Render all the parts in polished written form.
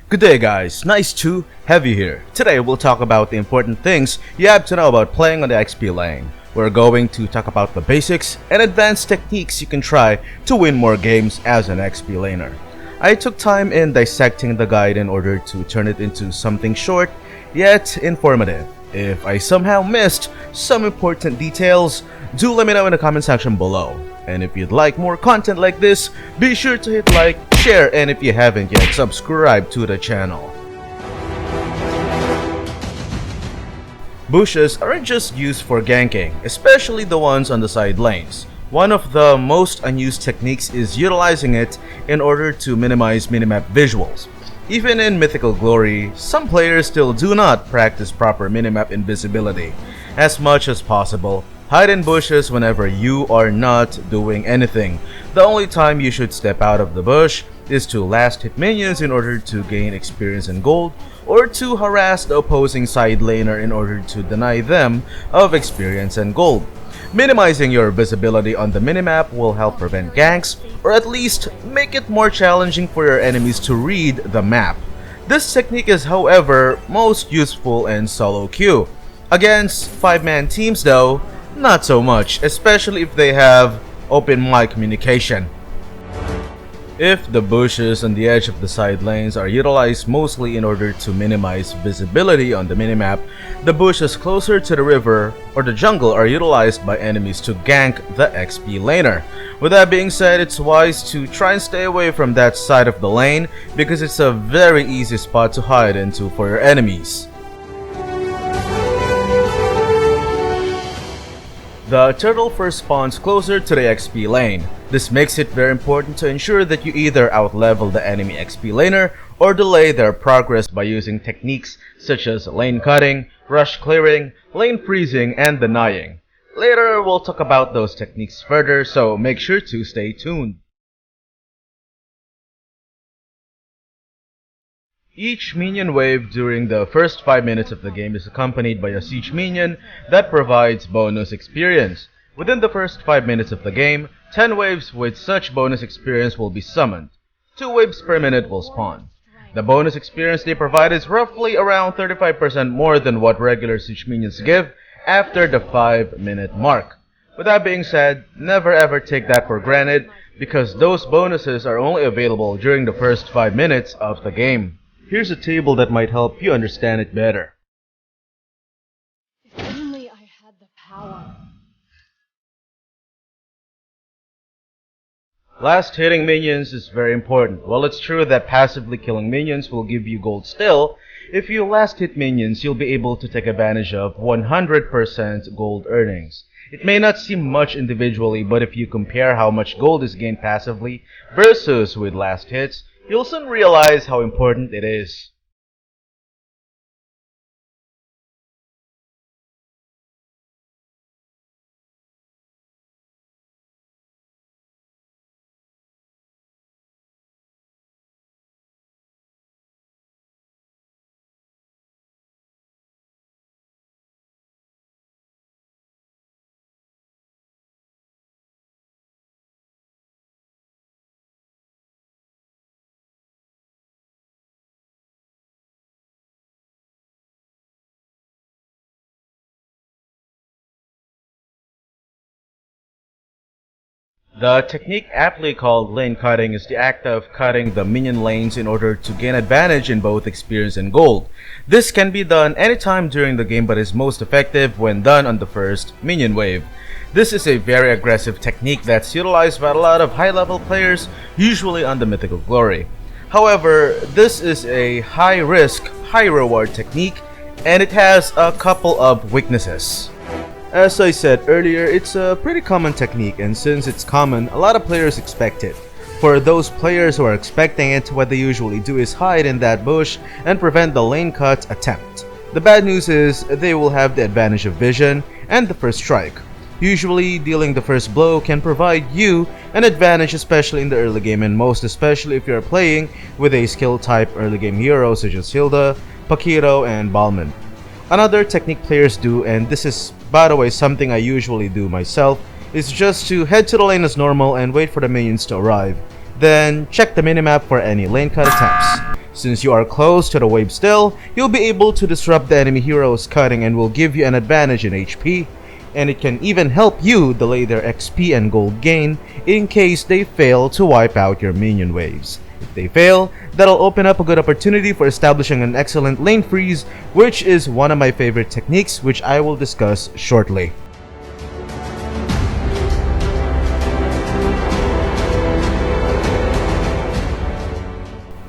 Good day guys, nice to have you here. Today we'll talk about the important things you have to know about playing on the XP lane. We're going to talk about the basics and advanced techniques you can try to win more games as an XP laner. I took time in dissecting the guide in order to turn it into something short yet informative. If I somehow missed some important details, do let me know in the comment section below. And if you'd like more content like this, be sure to hit like, share, and if you haven't yet, subscribe to the channel. Bushes aren't just used for ganking, especially the ones on the side lanes. One of the most unused techniques is utilizing it in order to minimize minimap visuals. Even in Mythical Glory, some players still do not practice proper minimap invisibility. As much as possible, hide in bushes whenever you are not doing anything. The only time you should step out of the bush is to last hit minions in order to gain experience and gold, or to harass the opposing side laner in order to deny them of experience and gold. Minimizing your visibility on the minimap will help prevent ganks, or at least make it more challenging for your enemies to read the map. This technique is, however, most useful in solo queue. Against 5-man teams though, not so much, especially if they have open mic communication. If the bushes on the edge of the side lanes are utilized mostly in order to minimize visibility on the minimap, the bushes closer to the river or the jungle are utilized by enemies to gank the XP laner. With that being said, it's wise to try and stay away from that side of the lane because it's a very easy spot to hide into for your enemies. The turtle first spawns closer to the XP lane. This makes it very important to ensure that you either outlevel the enemy XP laner or delay their progress by using techniques such as lane cutting, rush clearing, lane freezing, and denying. Later we'll talk about those techniques further, so make sure to stay tuned. Each minion wave during the first 5 minutes of the game is accompanied by a siege minion that provides bonus experience. Within the first 5 minutes of the game, 10 waves with such bonus experience will be summoned. 2 waves per minute will spawn. The bonus experience they provide is roughly around 35% more than what regular siege minions give after the 5-minute mark. With that being said, never ever take that for granted because those bonuses are only available during the first 5 minutes of the game. Here's a table that might help you understand it better. If only I had the power. Last hitting minions is very important. While it's true that passively killing minions will give you gold still, if you last hit minions, you'll be able to take advantage of 100% gold earnings. It may not seem much individually, but if you compare how much gold is gained passively versus with last hits, you'll soon realize how important it is. The technique aptly called lane cutting is the act of cutting the minion lanes in order to gain advantage in both experience and gold. This can be done anytime during the game but is most effective when done on the first minion wave. This is a very aggressive technique that's utilized by a lot of high-level players, usually on the Mythical Glory. However, this is a high-risk, high-reward technique and it has a couple of weaknesses. As I said earlier, it's a pretty common technique, and since it's common, a lot of players expect it. For those players who are expecting it, what they usually do is hide in that bush and prevent the lane cut attempt. The bad news is they will have the advantage of vision and the first strike. Usually, dealing the first blow can provide you an advantage, especially in the early game, and most especially if you're playing with a skill type early game hero such as Hilda, Pakiro, and Balman. Another technique players do, and this is by the way something I usually do myself, is just to head to the lane as normal and wait for the minions to arrive. Then check the minimap for any lane cut attempts. Since you are close to the wave still, you'll be able to disrupt the enemy hero's cutting and will give you an advantage in HP, and it can even help you delay their XP and gold gain in case they fail to wipe out your minion waves. If they fail, that'll open up a good opportunity for establishing an excellent lane freeze, which is one of my favorite techniques, which I will discuss shortly.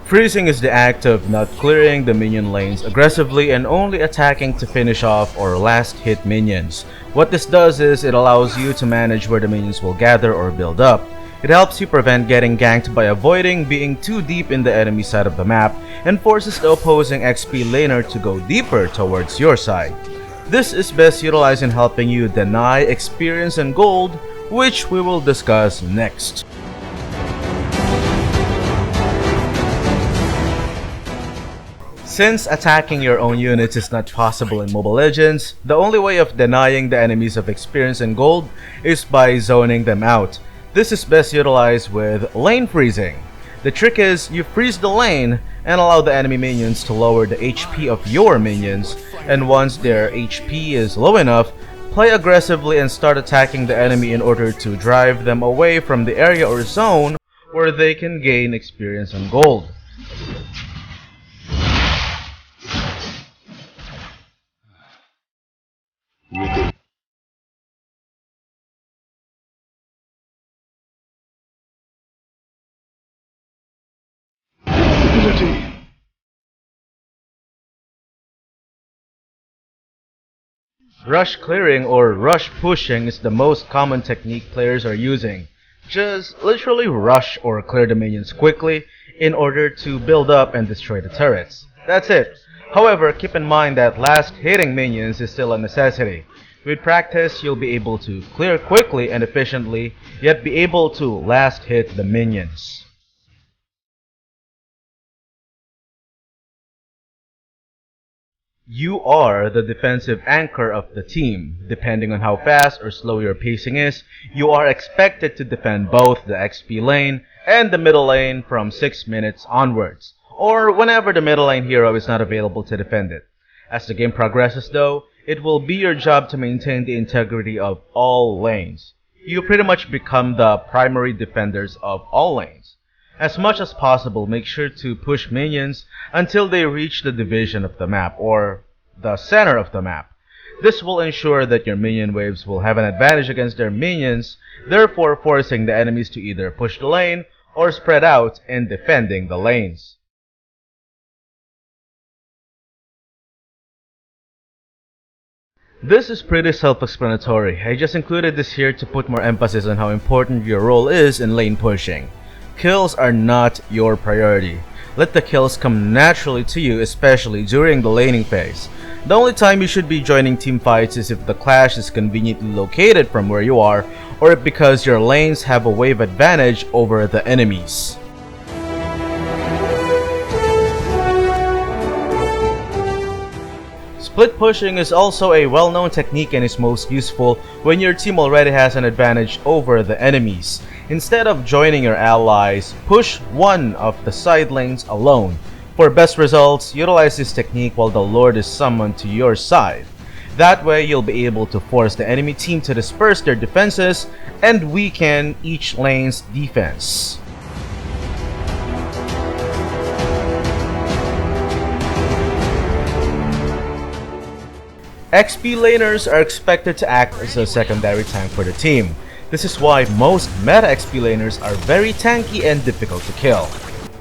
Freezing is the act of not clearing the minion lanes aggressively and only attacking to finish off or last hit minions. What this does is it allows you to manage where the minions will gather or build up. It helps you prevent getting ganked by avoiding being too deep in the enemy side of the map and forces the opposing XP laner to go deeper towards your side. This is best utilized in helping you deny experience and gold, which we will discuss next. Since attacking your own units is not possible in Mobile Legends, the only way of denying the enemies of experience and gold is by zoning them out. This is best utilized with lane freezing. The trick is you freeze the lane and allow the enemy minions to lower the HP of your minions, and once their HP is low enough, play aggressively and start attacking the enemy in order to drive them away from the area or zone where they can gain experience and gold. Rush clearing or rush pushing is the most common technique players are using. Just literally rush or clear the minions quickly in order to build up and destroy the turrets. That's it. However, keep in mind that last hitting minions is still a necessity. With practice, you'll be able to clear quickly and efficiently, yet be able to last hit the minions. You are the defensive anchor of the team. Depending on how fast or slow your pacing is, you are expected to defend both the XP lane and the middle lane from 6 minutes onwards, or whenever the middle lane hero is not available to defend it. As the game progresses though, it will be your job to maintain the integrity of all lanes. You pretty much become the primary defenders of all lanes. As much as possible, make sure to push minions until they reach the division of the map, or the center of the map. This will ensure that your minion waves will have an advantage against their minions, therefore forcing the enemies to either push the lane or spread out in defending the lanes. This is pretty self-explanatory. I just included this here to put more emphasis on how important your role is in lane pushing. Kills are not your priority. Let the kills come naturally to you, especially during the laning phase. The only time you should be joining team fights is if the clash is conveniently located from where you are, or if because your lanes have a wave advantage over the enemies. Split pushing is also a well-known technique and is most useful when your team already has an advantage over the enemies. Instead of joining your allies, push one of the side lanes alone. For best results, utilize this technique while the Lord is summoned to your side. That way, you'll be able to force the enemy team to disperse their defenses and weaken each lane's defense. XP laners are expected to act as a secondary tank for the team. This is why most meta XP laners are very tanky and difficult to kill.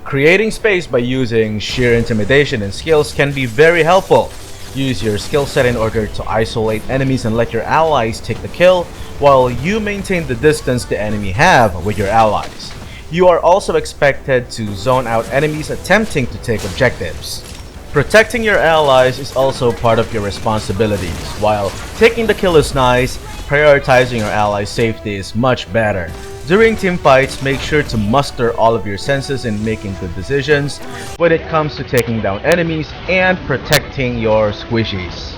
Creating space by using sheer intimidation and skills can be very helpful. Use your skill set in order to isolate enemies and let your allies take the kill, while you maintain the distance the enemy have with your allies. You are also expected to zone out enemies attempting to take objectives. Protecting your allies is also part of your responsibilities. While taking the kill is nice, prioritizing your allies' safety is much better. During team fights, make sure to muster all of your senses in making good decisions when it comes to taking down enemies and protecting your squishies.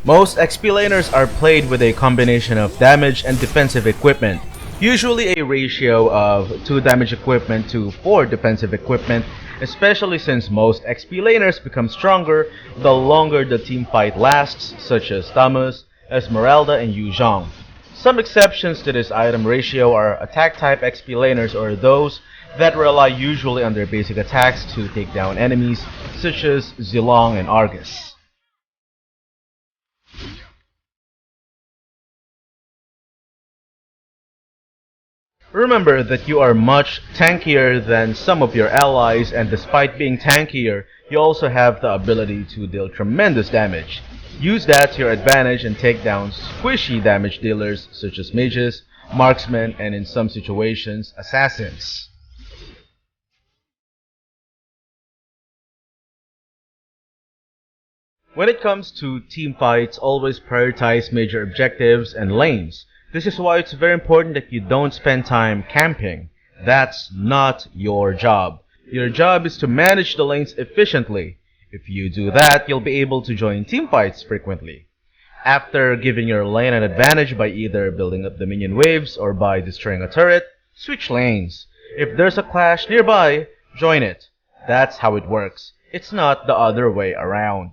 Most XP laners are played with a combination of damage and defensive equipment, usually a ratio of 2 damage equipment to 4 defensive equipment, especially since most XP laners become stronger the longer the team fight lasts, such as Tamus, Esmeralda, and Yu Zhong. Some exceptions to this item ratio are attack type XP laners, or those that rely usually on their basic attacks to take down enemies, such as Zilong and Argus. Remember that you are much tankier than some of your allies, and despite being tankier, you also have the ability to deal tremendous damage. Use that to your advantage and take down squishy damage dealers such as mages, marksmen, and in some situations, assassins. When it comes to team fights, always prioritize major objectives and lanes. This is why it's very important that you don't spend time camping. That's not your job. Your job is to manage the lanes efficiently. If you do that, you'll be able to join team fights frequently. After giving your lane an advantage by either building up the minion waves or by destroying a turret, switch lanes. If there's a clash nearby, join it. That's how it works. It's not the other way around.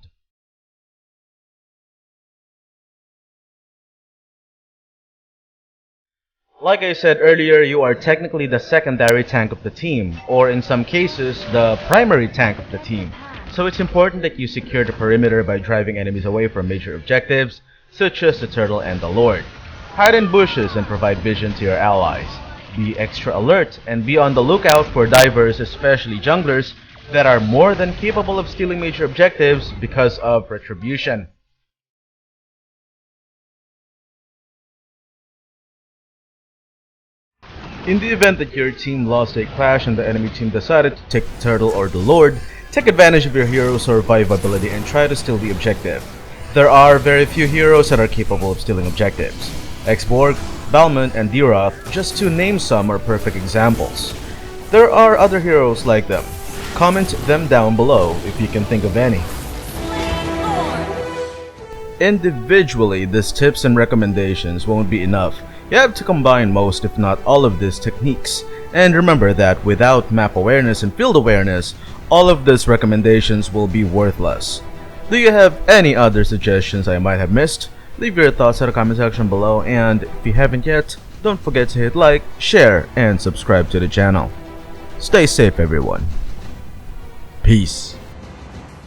Like I said earlier, you are technically the secondary tank of the team, or in some cases, the primary tank of the team. So it's important that you secure the perimeter by driving enemies away from major objectives, such as the turtle and the lord. Hide in bushes and provide vision to your allies. Be extra alert and be on the lookout for divers, especially junglers, that are more than capable of stealing major objectives because of retribution. In the event that your team lost a clash and the enemy team decided to take the turtle or the lord, take advantage of your hero's survivability and try to steal the objective. There are very few heroes that are capable of stealing objectives. Xborg, Balmond, and Diroth, just to name some, are perfect examples. There are other heroes like them. Comment them down below if you can think of any. Individually, these tips and recommendations won't be enough. You have to combine most, if not all, of these techniques. And remember that without map awareness and field awareness, all of these recommendations will be worthless. Do you have any other suggestions I might have missed? Leave your thoughts in the comment section below, and if you haven't yet, don't forget to hit like, share, and subscribe to the channel. Stay safe, everyone. Peace.